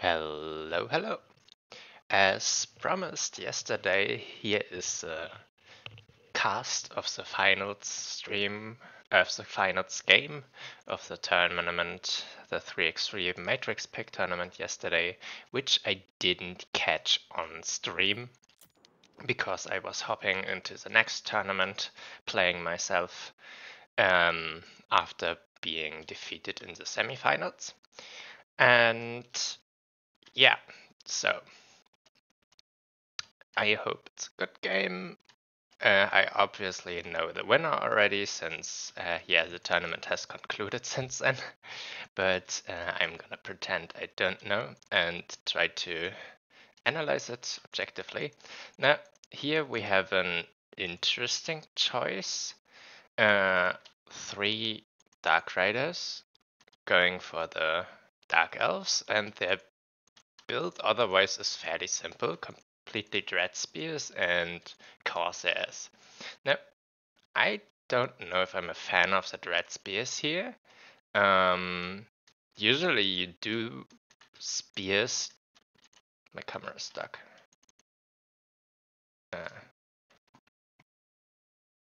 Hello, hello. As promised yesterday, here is a cast of the finals stream of the finals game of the tournament, the 3x3 Matrix Pick tournament yesterday, which I didn't catch on stream because I was hopping into the next tournament, playing myself after being defeated in the semifinals. And yeah, so I hope it's a good game. I obviously know the winner already since, the tournament has concluded since then. But I'm gonna pretend I don't know and try to analyze it objectively. Now, here we have an interesting choice. Three Dark Riders going for the Dark Elves, and their build otherwise is fairly simple, completely Dread Spears and Corsairs. Now, I don't know if I'm a fan of the Dread Spears here. Usually you do spears. My camera is stuck.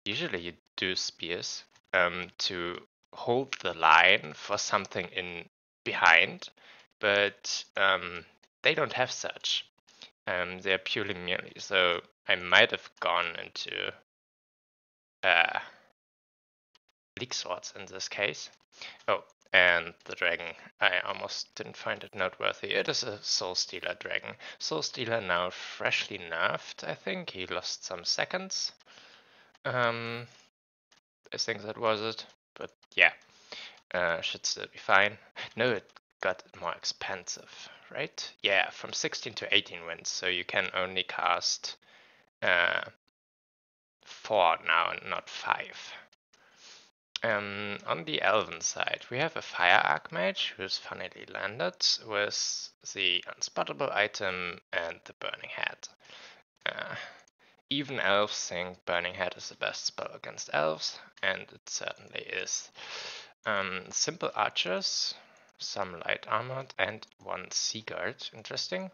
Usually you do spears to hold the line for something in behind, but they don't have such. They're purely melee, so I might have gone into League Swords in this case. Oh, and the dragon. I almost didn't find it noteworthy. It is a Soul Stealer dragon. Soul Stealer now freshly nerfed, I think. He lost some seconds. I think that was it. But yeah, should still be fine. No, it got more expensive, right? Yeah, from 16 to 18 wins, so you can only cast 4 now and not 5. On the Elven side, we have a Fire Archmage who's funnily landed with the Unspottable item and the Burning Head. Even Elves think Burning Head is the best spell against Elves, and it certainly is. Simple Archers, some Light Armored, and one Seaguard, interesting,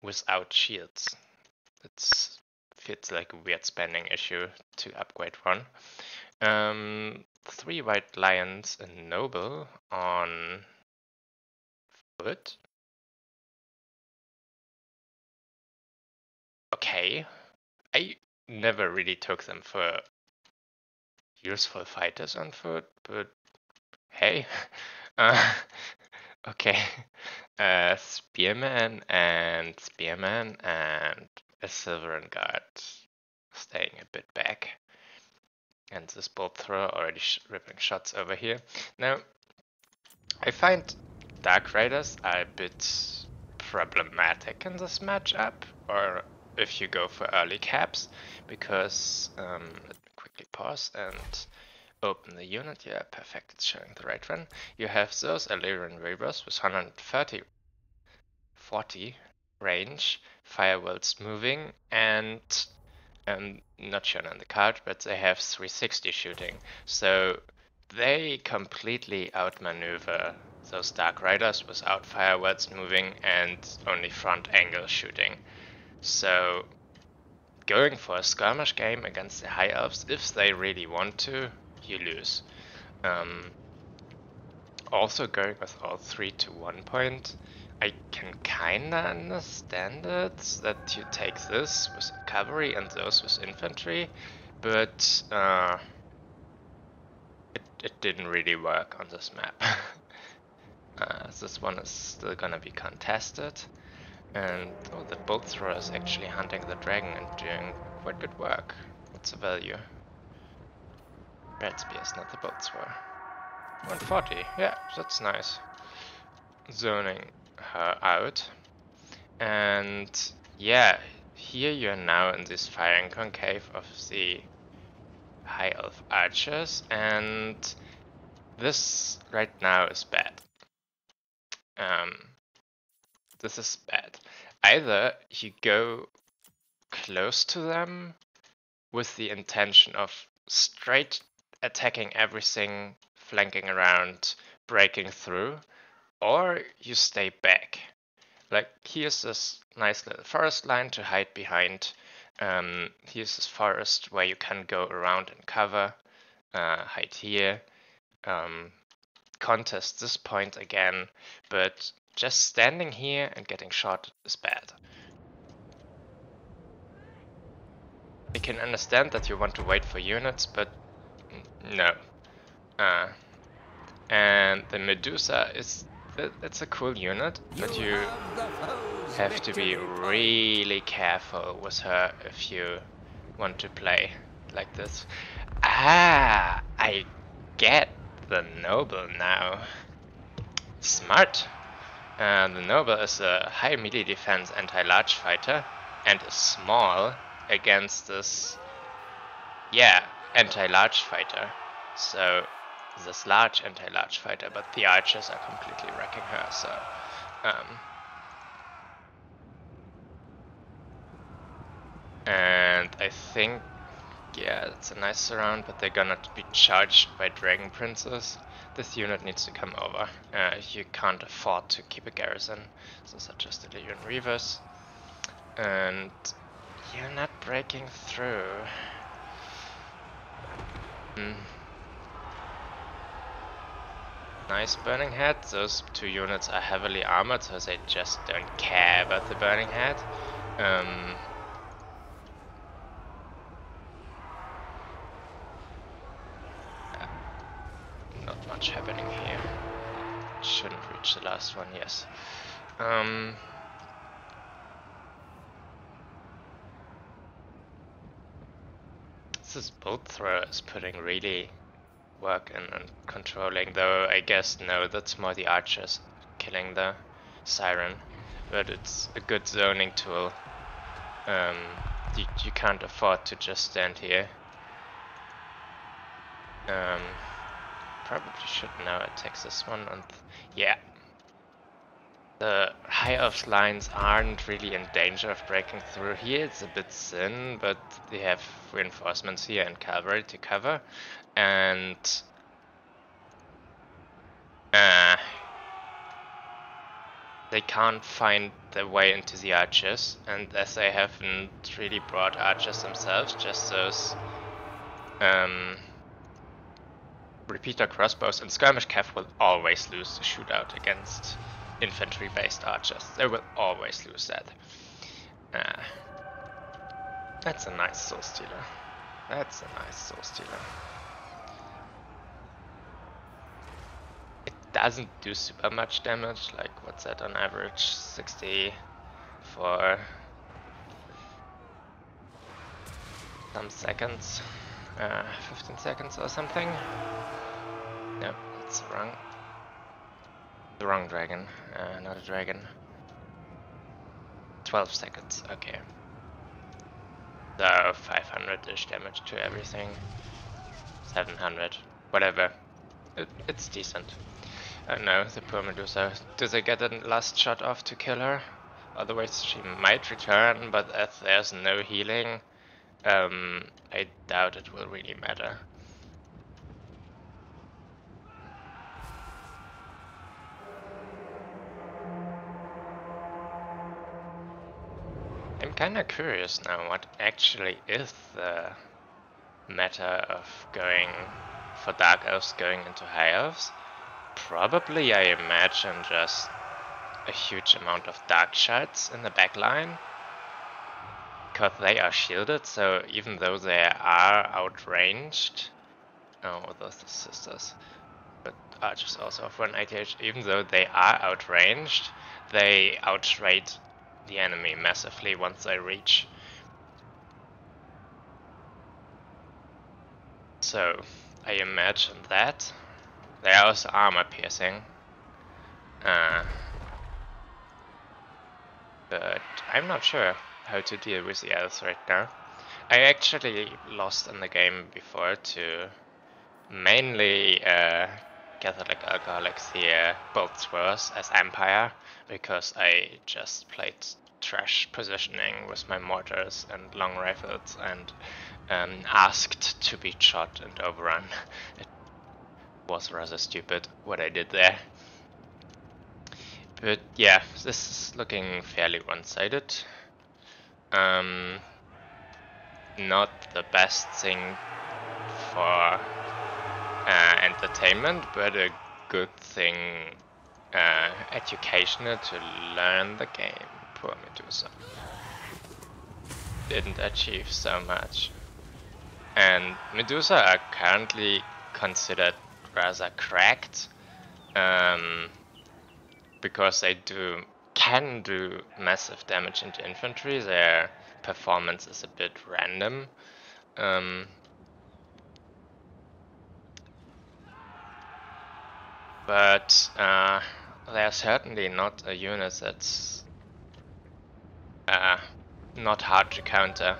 without shields. It feels like a weird spending issue to upgrade one. 3 White Lions and Noble on foot. Okay. I never really took them for useful fighters on foot, but hey. Okay. Spearman and a Silveren Guard staying a bit back. And this bolt thrower already ripping shots over here. Now, I find Dark Raiders are a bit problematic in this matchup, or if you go for early caps, because let me quickly pause and open the unit. Yeah, perfect, it's showing the right one. You have those Illyrian Reavers with 40 range, Firewells moving, and not shown on the card, but they have 360 shooting. So they completely outmaneuver those Dark Riders without Firewells moving and only front angle shooting. So going for a skirmish game against the High Elves, if they really want to, you lose. Also going with all 3 to 1 point, I can kinda understand it, that you take this with cavalry and those with infantry, but it didn't really work on this map. This one is still gonna be contested, and oh, the bolt thrower is actually hunting the dragon and doing quite good work. What's the value? Red spears, not the bolt thrower. 140, yeah, that's nice. Zoning her out. And yeah, here you're now in this firing concave of the High Elf archers, and this right now is bad. This is bad. Either you go close to them with the intention of straight attacking everything, flanking around, breaking through, or you stay back. like here's this nice little forest line to hide behind. Here's this forest where you can go around and cover, hide here, contest this point again, but just standing here and getting shot is bad. I can understand that you want to wait for units, but no. And the Medusa it's a cool unit, but you have to be really careful with her if you want to play like this. Ah, I get the Noble now. Smart. The Noble is a high melee defense anti-large fighter and is small against this, yeah, anti-large fighter. So this large anti-large fighter, but the archers are completely wrecking her, so and I think, yeah, it's a nice surround, but they're gonna be charged by Dragon Princes. This unit needs to come over. You can't afford to keep a garrison, so suggest the Legion Reavers. And you're not breaking through. Nice Burning Head. Those two units are heavily armored, so they just don't care about the Burning Head. Not much happening here. Shouldn't reach the last one, yes. This bolt thrower is putting really work in and controlling, though I guess no, that's more the archers killing the siren, but it's a good zoning tool. You can't afford to just stand here. Probably should now attack this one, and yeah. The High Elves lines aren't really in danger of breaking through here. It's a bit thin, but they have reinforcements here and cavalry to cover, and they can't find their way into the archers, and as they haven't really brought archers themselves, just those repeater crossbows, and skirmish cav will always lose the shootout against infantry-based archers. They will always lose that. That's a nice soul stealer. That's a nice soul stealer. It doesn't do super much damage, like what's that on average? 60 for some seconds. 15 seconds or something. No, that's wrong. The wrong dragon, not a dragon. 12 seconds, okay. So 500-ish damage to everything. 700, whatever. It's decent. Oh no, the poor Medusa. Do they get a last shot off to kill her? Otherwise she might return, but as there's no healing, I doubt it will really matter. I'm kinda curious now what actually is the meta of going for Dark Elves going into High Elves. Probably, I imagine, just a huge amount of Dark Shards in the backline. Because they are shielded, so even though they are outranged... Oh, those are sisters. But archers also have 180, even though they are outranged, they outrate the enemy massively once they reach. So I imagine that. They are also armor piercing. But I'm not sure how to deal with the elves right now. I actually lost in the game before to mainly Catholic alcoholics here, both throwers as Empire, because I just played trash positioning with my mortars and long rifles and asked to be shot and overrun. It was rather stupid what I did there. But yeah, this is looking fairly one-sided. Not the best thing for entertainment, but a good thing educational to learn the game. Poor Medusa. Didn't achieve so much. And Medusa are currently considered rather cracked, because they can do massive damage into infantry. Their performance is a bit random. But they're certainly not a unit that's not hard to counter.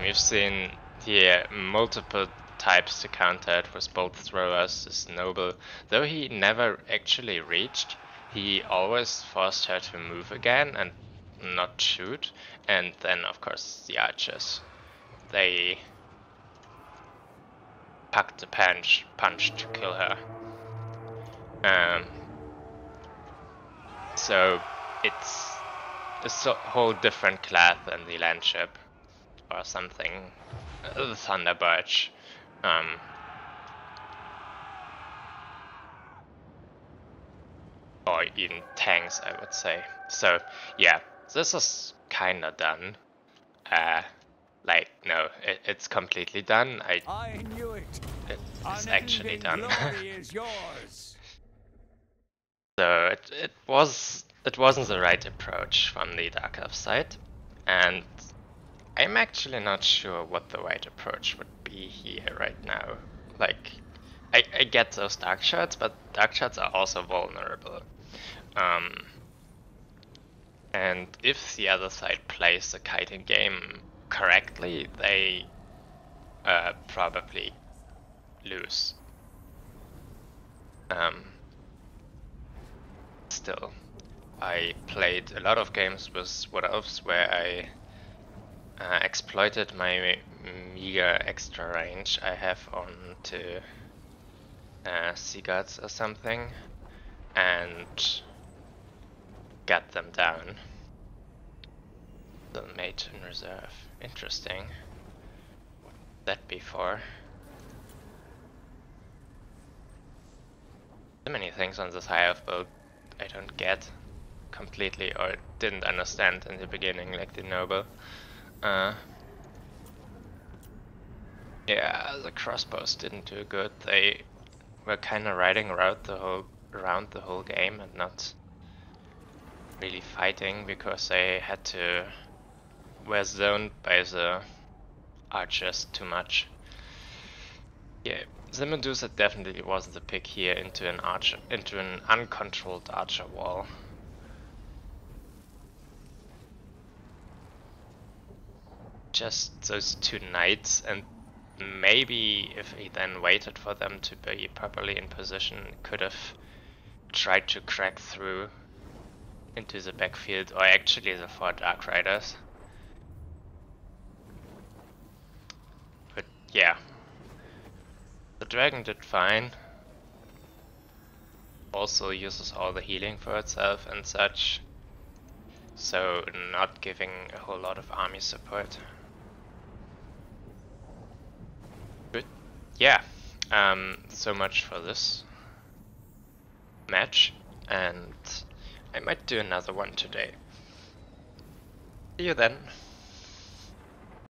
We've seen here multiple types to counter it with bolt throwers. This noble, though he never actually reached, he always forced her to move again and not shoot. And then of course the archers, they packed the punch to kill her. So it's a whole different class than the landship or something, the Thunderbirch. Or even tanks, I would say. So yeah, this is kinda done. Like, no, it's completely done. I knew it. It's actually done. Glory is yours. So it wasn't the right approach from the Dark Elf side, and I'm actually not sure what the right approach would be here right now. Like, I get those dark shots, but dark shots are also vulnerable. And if the other side plays the kiting game correctly, they probably lose. Still, I played a lot of games with Wood Elves where I exploited my meager extra range I have onto Sea Gods or something and got them down. The mate in reserve. Interesting. That before. So many things on this high elf build I don't get completely or didn't understand in the beginning, like the noble. Yeah, the crossbows didn't do good. They were kind of riding around the whole game and not really fighting because they had to were zoned by the archers too much. Yeah, the Medusa definitely wasn't the pick here into an uncontrolled archer wall. Just those two knights, and maybe if he then waited for them to be properly in position, could have tried to crack through into the backfield, or actually the 4 Dark Riders. But yeah, the dragon did fine. Also uses all the healing for itself and such, so not giving a whole lot of army support. But yeah, so much for this match, and I might do another one today. See you then.